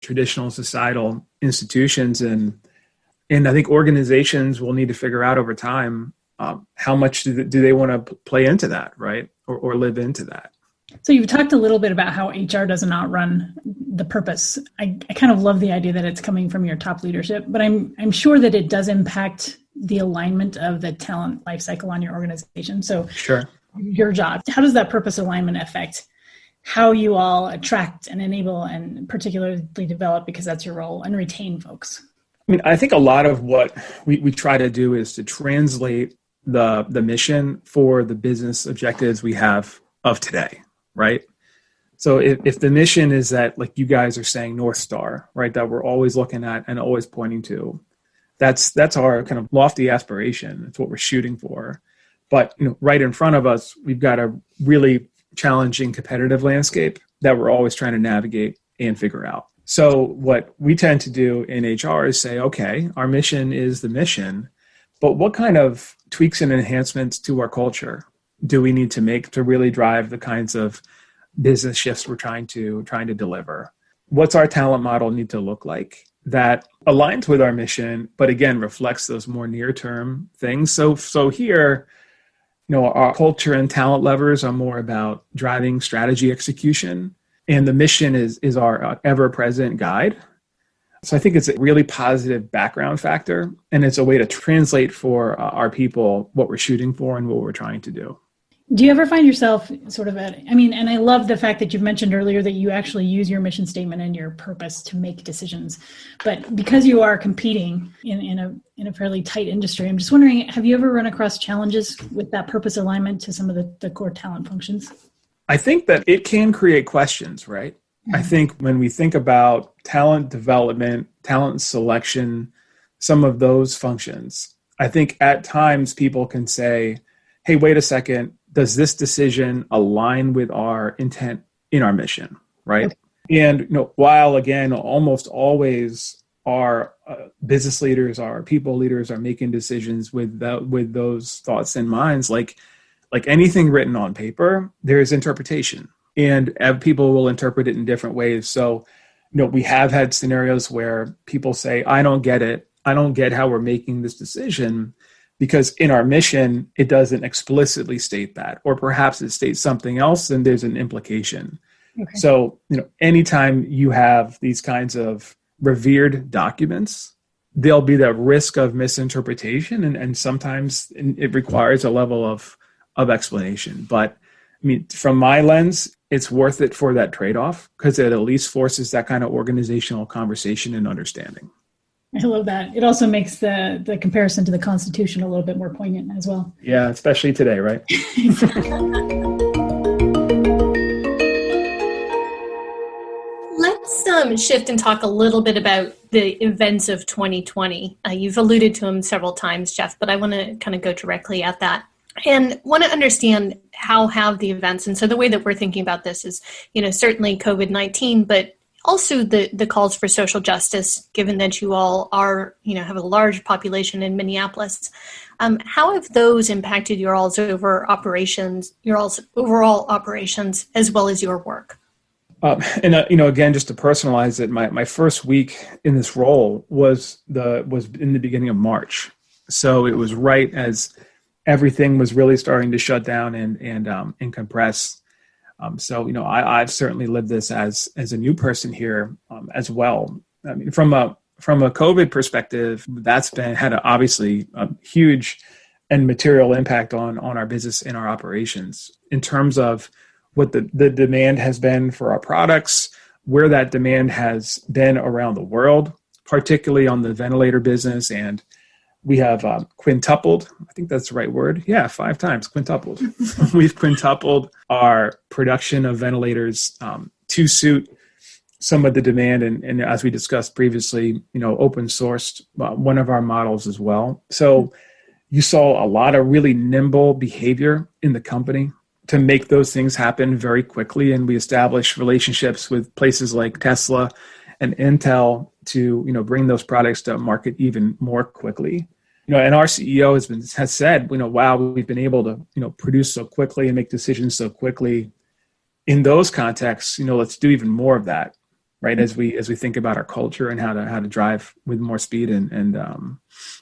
traditional societal institutions. And I think organizations will need to figure out over time how much do they want to play into that, right? Or live into that. So you've talked a little bit about how HR doesn't outrun the purpose. I kind of love the idea that it's coming from your top leadership, but I'm sure that it does impact the alignment of the talent lifecycle on your organization. So sure. Your job, how does that purpose alignment affect how you all attract and enable and particularly develop, because that's your role, and retain folks? I mean, I think a lot of what we try to do is to translate the mission for the business objectives we have of today, right? So if the mission is that, like you guys are saying, North Star, right, that we're always looking at and always pointing to, that's our kind of lofty aspiration. It's what we're shooting for. But right in front of us, we've got a really challenging competitive landscape that we're always trying to navigate and figure out. So what we tend to do in HR is say, okay, our mission is the mission, but what kind of tweaks and enhancements to our culture do we need to make to really drive the kinds of business shifts we're trying to deliver? What's our talent model need to look like that aligns with our mission, but again, reflects those more near-term things? So here, our culture and talent levers are more about driving strategy execution, and the mission is our ever-present guide. So I think it's a really positive background factor, and it's a way to translate for our people what we're shooting for and what we're trying to do. Do you ever find yourself sort of and I love the fact that you've mentioned earlier that you actually use your mission statement and your purpose to make decisions, but because you are competing in a fairly tight industry, I'm just wondering, have you ever run across challenges with that purpose alignment to some of the core talent functions? I think that it can create questions, right? Mm-hmm. I think when we think about talent development, talent selection, some of those functions, I think at times people can say, hey, wait a second, does this decision align with our intent in our mission, right? Okay. And while again, almost always our business leaders, our people leaders are making decisions with those thoughts in minds, like anything written on paper, there's interpretation, and people will interpret it in different ways. So, we have had scenarios where people say, I don't get it. I don't get how we're making this decision, because in our mission, it doesn't explicitly state that, or perhaps it states something else and there's an implication. Okay. So, anytime you have these kinds of revered documents, there'll be that risk of misinterpretation, and sometimes it requires a level of explanation. But I mean, from my lens, it's worth it for that trade-off, because it at least forces that kind of organizational conversation and understanding. I love that. It also makes the comparison to the Constitution a little bit more poignant as well. Yeah, especially today, right? Let's shift and talk a little bit about the events of 2020. You've alluded to them several times, Jeff, but I want to kind of go directly at that and want to understand how have the events. And so the way that we're thinking about this is, certainly COVID-19, but also the calls for social justice, given that you all are, have a large population in Minneapolis. How have those impacted your all's overall operations, as well as your work? Again, just to personalize it, my first week in this role was in the beginning of March. So it was right as everything was really starting to shut down and compress. So I've certainly lived this as a new person here as well. I mean, from a COVID perspective, that's had obviously a huge and material impact on our business and our operations in terms of what the demand has been for our products, where that demand has been around the world, particularly on the ventilator business. And we have quintupled, I think that's the right word. Yeah, 5 times quintupled. We've quintupled our production of ventilators to suit some of the demand. And as we discussed previously, open sourced one of our models as well. So you saw a lot of really nimble behavior in the company to make those things happen very quickly. And we established relationships with places like Tesla and Intel to, bring those products to market even more quickly. And our CEO has said, wow, we've been able to, produce so quickly and make decisions so quickly. In those contexts, let's do even more of that. right? As we think about our culture and how to drive with more speed and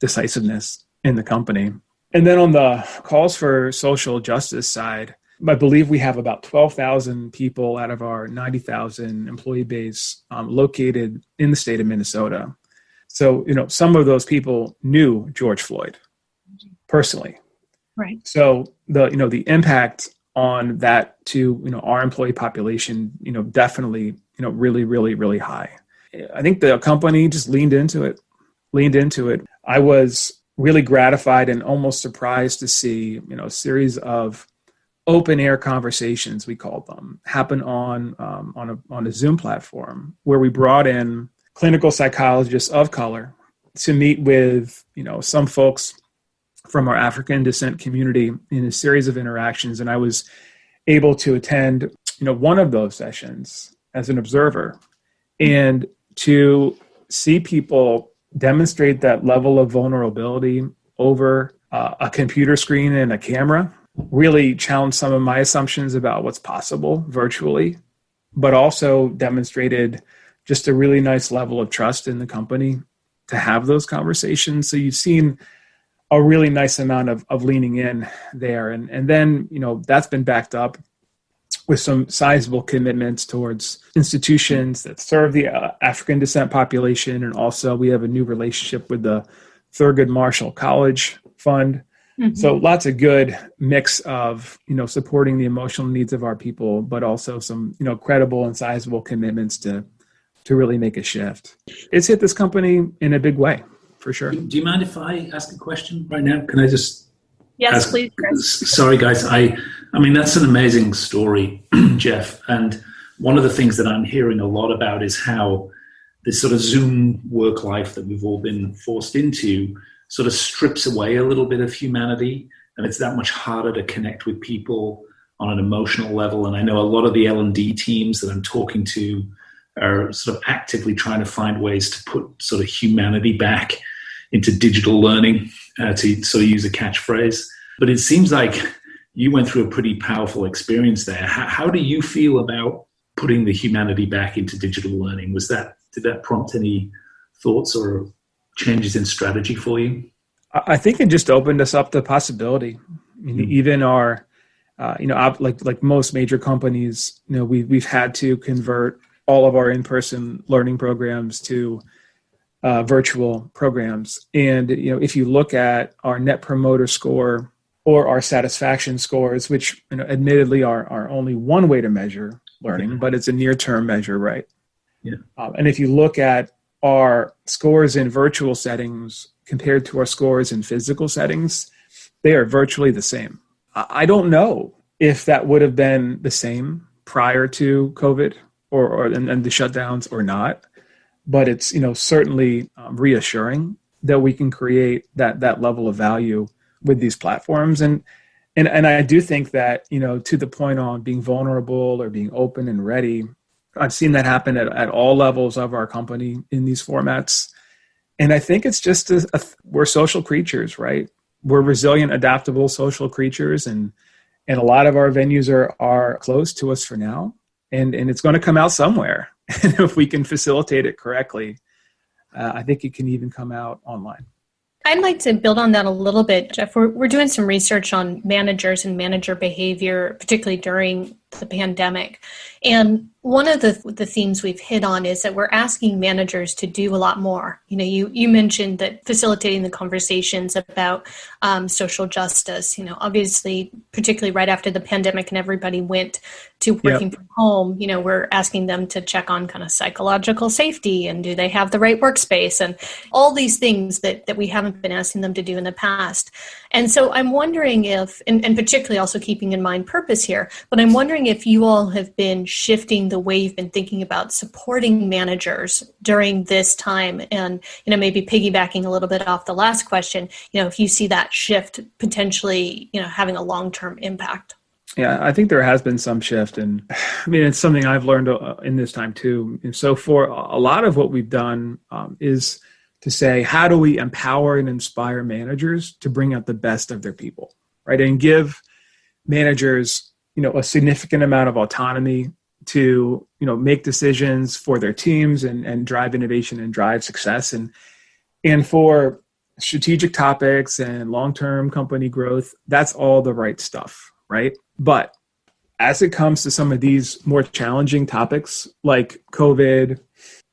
decisiveness in the company. And then on the calls for social justice side, I believe we have about 12,000 people out of our 90,000 employee base located in the state of Minnesota. So, some of those people knew George Floyd personally. Right. So the impact on that to, our employee population, definitely, really, really, really high. I think the company just leaned into it. I was really gratified and almost surprised to see, a series of open air conversations, we called them, happen on a Zoom platform where we brought in clinical psychologists of color to meet with, some folks from our African descent community in a series of interactions. And I was able to attend, one of those sessions as an observer, and to see people demonstrate that level of vulnerability over a computer screen and a camera really challenged some of my assumptions about what's possible virtually, but also demonstrated just a really nice level of trust in the company to have those conversations. So you've seen a really nice amount of leaning in there. And then, that's been backed up with some sizable commitments towards institutions that serve the African descent population. And also we have a new relationship with the Thurgood Marshall College Fund. Mm-hmm. So lots of good mix of, supporting the emotional needs of our people, but also some, credible and sizable commitments to really make a shift. It's hit this company in a big way, for sure. Do you mind if I ask a question right now? Can I just Yes, please, Chris. Sorry, guys. I mean, that's an amazing story, Jeff. And one of the things that I'm hearing a lot about is how this sort of Zoom work life that we've all been forced into sort of strips away a little bit of humanity. And it's that much harder to connect with people on an emotional level. And I know a lot of the L&D teams that I'm talking to are sort of actively trying to find ways to put sort of humanity back into digital learning, to sort of use a catchphrase. But it seems like you went through a pretty powerful experience there. How do you feel about putting the humanity back into digital learning? Did that prompt any thoughts or changes in strategy for you? I think it just opened us up to possibility. I mean, even our, like most major companies, we've had to convert all of our in-person learning programs to virtual programs. And, if you look at our Net Promoter Score or our satisfaction scores, which, admittedly are only one way to measure learning, but it's a near-term measure, right? Yeah. And if you look at our scores in virtual settings compared to our scores in physical settings, they are virtually the same. I don't know if that would have been the same prior to COVID and the shutdowns or not, but it's certainly reassuring that we can create that level of value with these platforms. And I do think that, to the point on being vulnerable or being open and ready, I've seen that happen at all levels of our company in these formats. And I think it's just we're social creatures, right? We're resilient, adaptable social creatures. And a lot of our venues are closed to us for now. And it's going to come out somewhere. And if we can facilitate it correctly, I think it can even come out online. I'd like to build on that a little bit, Jeff. We're doing some research on managers and manager behavior, particularly during the pandemic. And one of the themes we've hit on is that we're asking managers to do a lot more. You mentioned that facilitating the conversations about social justice, obviously, particularly right after the pandemic and everybody went to working from home, we're asking them to check on kind of psychological safety and do they have the right workspace and all these things that we haven't been asking them to do in the past. And so I'm wondering if, and particularly also keeping in mind purpose here, but I'm wondering if you all have been shifting the way you've been thinking about supporting managers during this time and, maybe piggybacking a little bit off the last question, if you see that shift potentially, having a long-term impact. Yeah, I think there has been some shift. And I mean, it's something I've learned in this time too. And so for a lot of what we've done is to say, how do we empower and inspire managers to bring out the best of their people, right? And give managers, a significant amount of autonomy to, make decisions for their teams and drive innovation and drive success. And for strategic topics and long-term company growth, that's all the right stuff, right? But as it comes to some of these more challenging topics like COVID,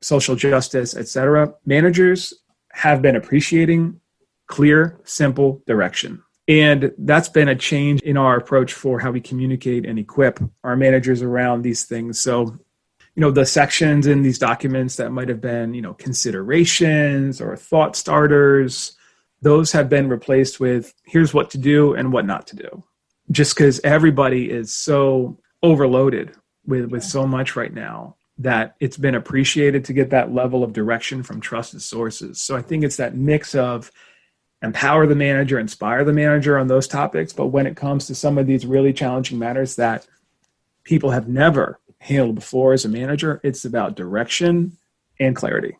social justice, et cetera, managers have been appreciating clear, simple direction. And that's been a change in our approach for how we communicate and equip our managers around these things. So, the sections in these documents that might have been, considerations or thought starters, those have been replaced with here's what to do and what not to do. Just because everybody is so overloaded with so much right now that it's been appreciated to get that level of direction from trusted sources. So I think it's that mix of empower the manager, inspire the manager on those topics. But when it comes to some of these really challenging matters that people have never handled before as a manager, it's about direction and clarity.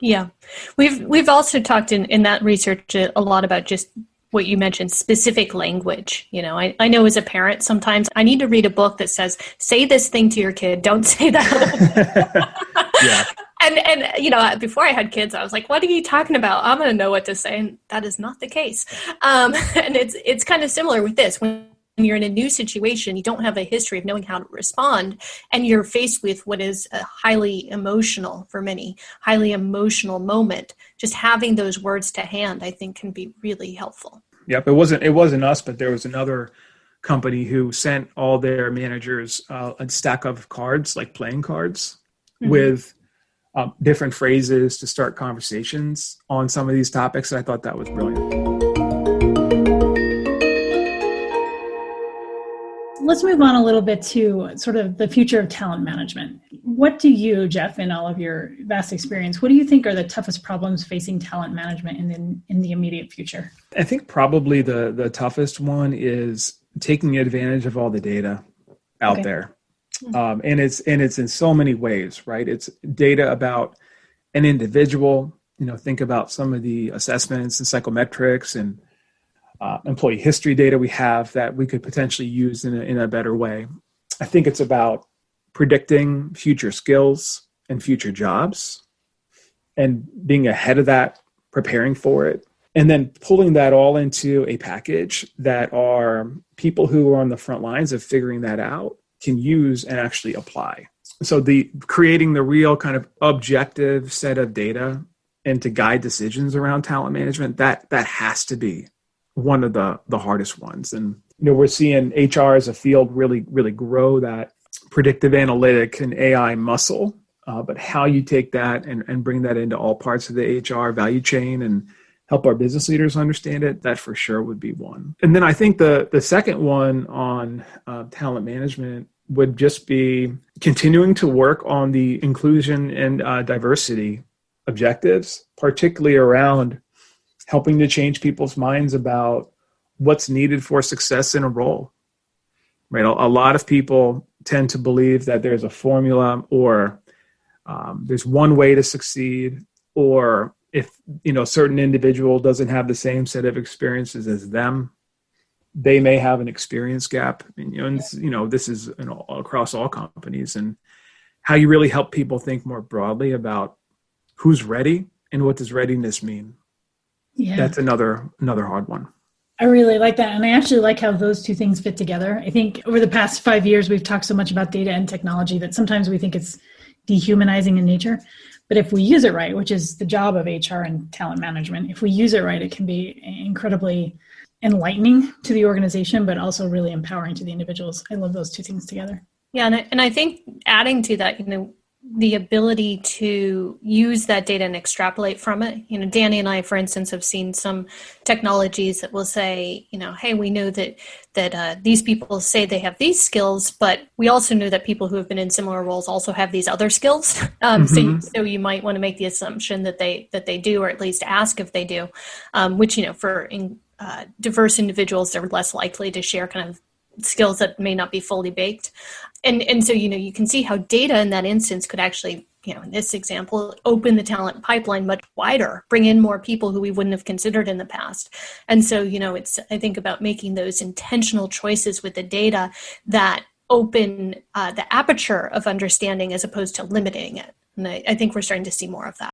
Yeah. We've also talked in that research a lot about just what you mentioned, specific language. I know as a parent, sometimes I need to read a book that says, say this thing to your kid, don't say that. Yeah. And before I had kids, I was like, what are you talking about? I'm going to know what to say. And that is not the case. And it's kind of similar with this. When you're in a new situation, you don't have a history of knowing how to respond, and you're faced with what is a highly emotional moment. Just having those words to hand, I think, can be really helpful. Yep. It wasn't us, but there was another company who sent all their managers a stack of cards, like playing cards, with different phrases to start conversations on some of these topics. And I thought that was brilliant. Let's move on a little bit to sort of the future of talent management. What do you, Jeff, in all of your vast experience, what do you think are the toughest problems facing talent management in the immediate future? I think probably the toughest one is taking advantage of all the data out there. And it's in so many ways, right? It's data about an individual, think about some of the assessments and psychometrics and employee history data we have that we could potentially use in a better way. I think it's about predicting future skills and future jobs and being ahead of that, preparing for it, and then pulling that all into a package that our people who are on the front lines of figuring that out can use and actually apply. So creating the real kind of objective set of data and to guide decisions around talent management, that has to be one of the hardest ones. And, we're seeing HR as a field really, really grow that predictive analytic and AI muscle. But how you take that and bring that into all parts of the HR value chain and help our business leaders understand it, that for sure would be one. And then I think the second one on talent management would just be continuing to work on the inclusion and diversity objectives, particularly around helping to change people's minds about what's needed for success in a role. Right? A lot of people tend to believe that there's a formula or there's one way to succeed, or if certain individual doesn't have the same set of experiences as them, they may have an experience gap. And this is across all companies, and how you really help people think more broadly about who's ready and what does readiness mean. Yeah. That's another hard one. I really like that. And I actually like how those two things fit together. I think over the past 5 years, we've talked so much about data and technology that sometimes we think it's dehumanizing in nature. But if we use it right, which is the job of HR and talent management, if we use it right, it can be incredibly enlightening to the organization, but also really empowering to the individuals. I love those two things together. Yeah. And I think adding to that, the ability to use that data and extrapolate from it. Danny and I, for instance, have seen some technologies that will say, hey, we know that these people say they have these skills, but we also know that people who have been in similar roles also have these other skills. So you might want to make the assumption that they do, or at least ask if they do, which, for diverse individuals, they're less likely to share kind of skills that may not be fully baked. And so, you can see how data in that instance could actually, in this example, open the talent pipeline much wider, bring in more people who we wouldn't have considered in the past. And so, it's, I think, about making those intentional choices with the data that open the aperture of understanding as opposed to limiting it. And I think we're starting to see more of that.